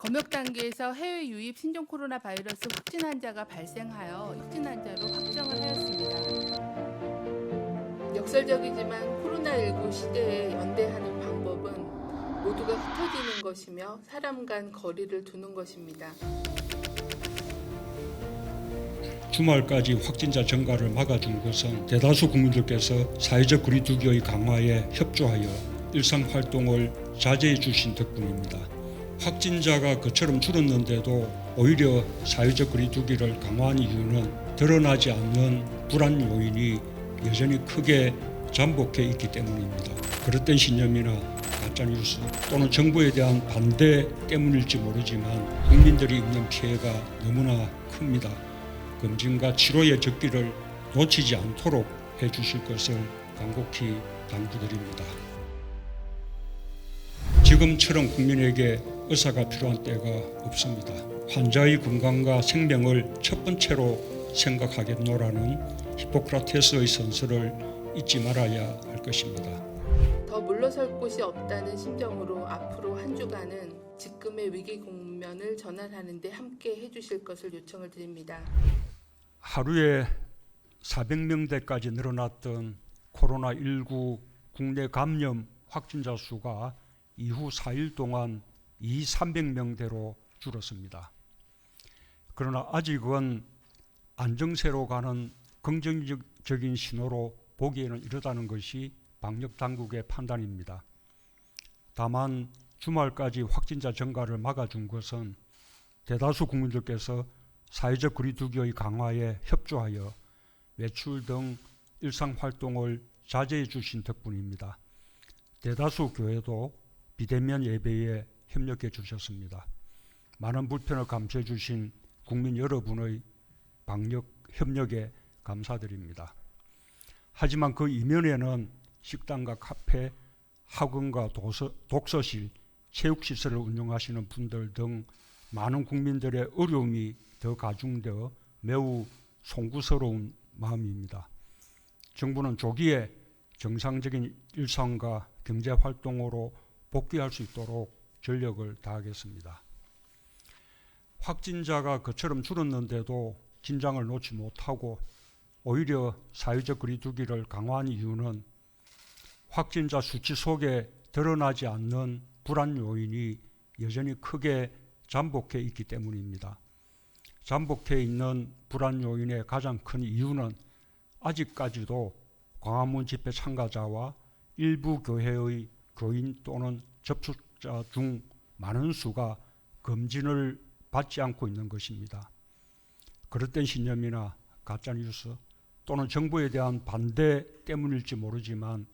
검역 단계에서 해외 유입 신종 코로나 바이러스 확진 환자가 발생하여 확진 환자로 확정을 하였습니다. 역설적이지만 코로나19 시대에 연대하는 방법은 모두가 흩어지는 것이며 사람 간 거리를 두는 것입니다. 주말까지 확진자 증가를 막아준 것은 대다수 국민들께서 사회적 거리두기의 강화에 협조하여 일상활동을 자제해 주신 덕분입니다. 확진자가 그처럼 줄었는데도 오히려 사회적 거리두기를 강화한 이유는 드러나지 않는 불안 요인이 여전히 크게 잠복해 있기 때문입니다. 그릇된 신념이나 가짜뉴스 또는 정부에 대한 반대 때문일지 모르지만 국민들이 입는 피해가 너무나 큽니다. 검진과 치료의 적기를 놓치지 않도록 해주실 것을 간곡히 당부드립니다. 지금처럼 국민에게 의사가 필요한 때가 없습니다. 환자의 건강과 생명을 첫 번째로 생각하겠노라는 히포크라테스의 선서를 잊지 말아야 할 것입니다. 더 물러설 곳이 없다는 심정으로 앞으로 한 주간은 지금의 위기 국면을 전환하는 데 함께 해주실 것을 요청을 드립니다. 하루에 400명대까지 늘어났던 코로나19 국내 감염 확진자 수가 이후 4일 동안 300명대로 줄었습니다. 그러나 아직은 안정세로 가는 긍정적인 신호로 보기에는 이르다는 것이 방역당국의 판단입니다. 다만 주말까지 확진자 증가를 막아준 것은 대다수 국민들께서 사회적 거리두기의 강화에 협조하여 외출 등 일상활동을 자제해 주신 덕분입니다. 대다수 교회도 비대면 예배에 협력해 주셨습니다. 많은 불편을 감수해 주신 국민 여러분의 방역 협력에 감사드립니다. 하지만 그 이면에는 식당과 카페, 학원과 독서실, 체육시설을 운영하시는 분들 등 많은 국민들의 어려움이 더 가중되어 매우 송구스러운 마음입니다. 정부는 조기에 정상적인 일상과 경제활동으로 복귀할 수 있도록 전력을 다하겠습니다. 확진자가 그처럼 줄었는데도 긴장을 놓지 못하고 오히려 사회적 거리두기를 강화한 이유는 확진자 수치 속에 드러나지 않는 불안 요인이 여전히 크게 잠복해 있기 때문입니다. 잠복해 있는 불안 요인의 가장 큰 이유는 아직까지도 광화문 집회 참가자와 일부 교회의 교인 또는 접촉자 중 많은 수가 검진을 받지 않고 있는 것입니다. 그릇된 신념이나 가짜뉴스 또는 정부에 대한 반대 때문일지 모르지만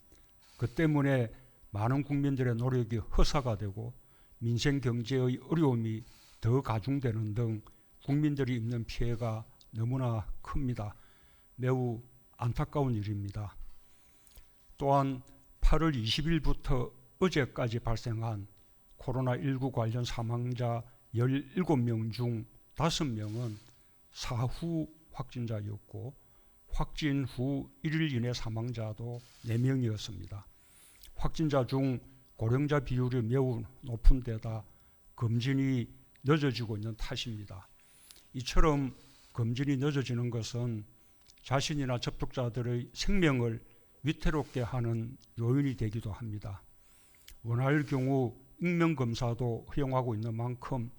그 때문에 많은 국민들의 노력이 허사가 되고 민생 경제의 어려움이 더 가중되는 등 국민들이 입는 피해가 너무나 큽니다. 매우 안타까운 일입니다. 또한 8월 20일부터 어제까지 발생한 코로나19 관련 사망자 17명 중 5명은 사후 확진자였고 확진 후 1일 이내 사망자도 4명이었습니다. 확진자 중 고령자 비율이 매우 높은 데다 검진이 늦어지고 있는 탓입니다. 이처럼 검진이 늦어지는 것은 자신이나 접촉자들의 생명을 위태롭게 하는 요인이 되기도 합니다. 원할 경우 익명검사도 허용하고 있는 만큼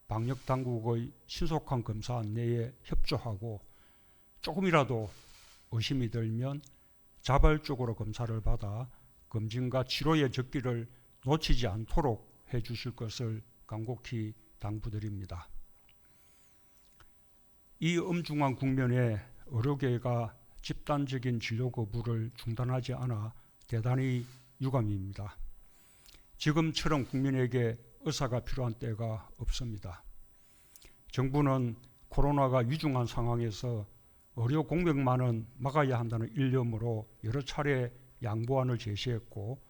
방역당국의 신속한 검사 안내에 협조하고 조금이라도 의심이 들면 자발적으로 검사를 받아 검진과 치료의 적기를 놓치지 않도록 해주실 것을 간곡히 당부드립니다. 이 엄중한 국면에 의료계가 집단적인 진료 거부를 중단하지 않아 대단히 유감입니다. 지금처럼 국민에게 의사가 필요한 때가 없습니다. 정부는 코로나가 위중한 상황에서 의료 공백만은 막아야 한다는 일념으로 여러 차례 양보안을 제시했고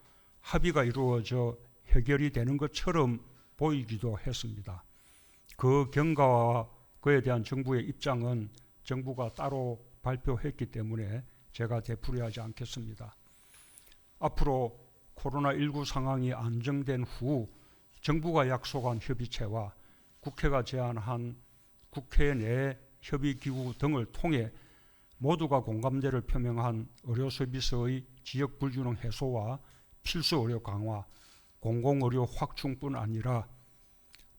합의가 이루어져 해결이 되는 것처럼 보이기도 했습니다. 그 경과와 그에 대한 정부의 입장은 정부가 따로 발표했기 때문에 제가 되풀이하지 않겠습니다. 앞으로 코로나19 상황이 안정된 후 정부가 약속한 협의체와 국회가 제안한 국회 내 협의기구 등을 통해 모두가 공감대를 표명한 의료 서비스의 지역 불균형 해소와 필수 의료 강화, 공공의료 확충뿐 아니라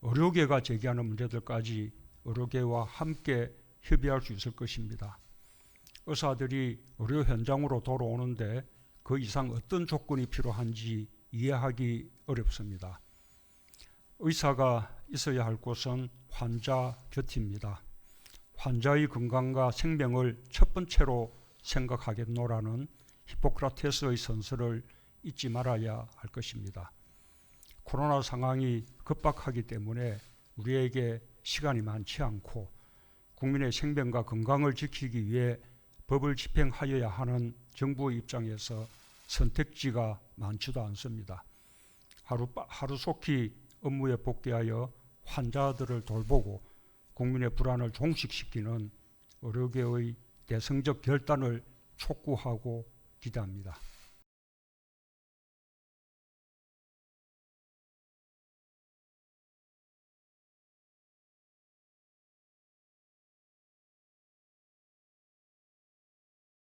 의료계가 제기하는 문제들까지 의료계와 함께 협의할 수 있을 것입니다. 의사들이 의료 현장으로 돌아오는데 그 이상 어떤 조건이 필요한지 이해하기 어렵습니다. 의사가 있어야 할 곳은 환자 곁입니다. 환자의 건강과 생명을 첫 번째로 생각하겠노라는 히포크라테스의 선서를 잊지 말아야 할 것입니다. 코로나 상황이 급박하기 때문에 우리에게 시간이 많지 않고 국민의 생명과 건강을 지키기 위해 법을 집행하여야 하는 정부의 입장에서 선택지가 많지도 않습니다. 하루속히 업무에 복귀하여 환자들을 돌보고 국민의 불안을 종식시키는 의료계의 대승적 결단을 촉구하고 기대합니다.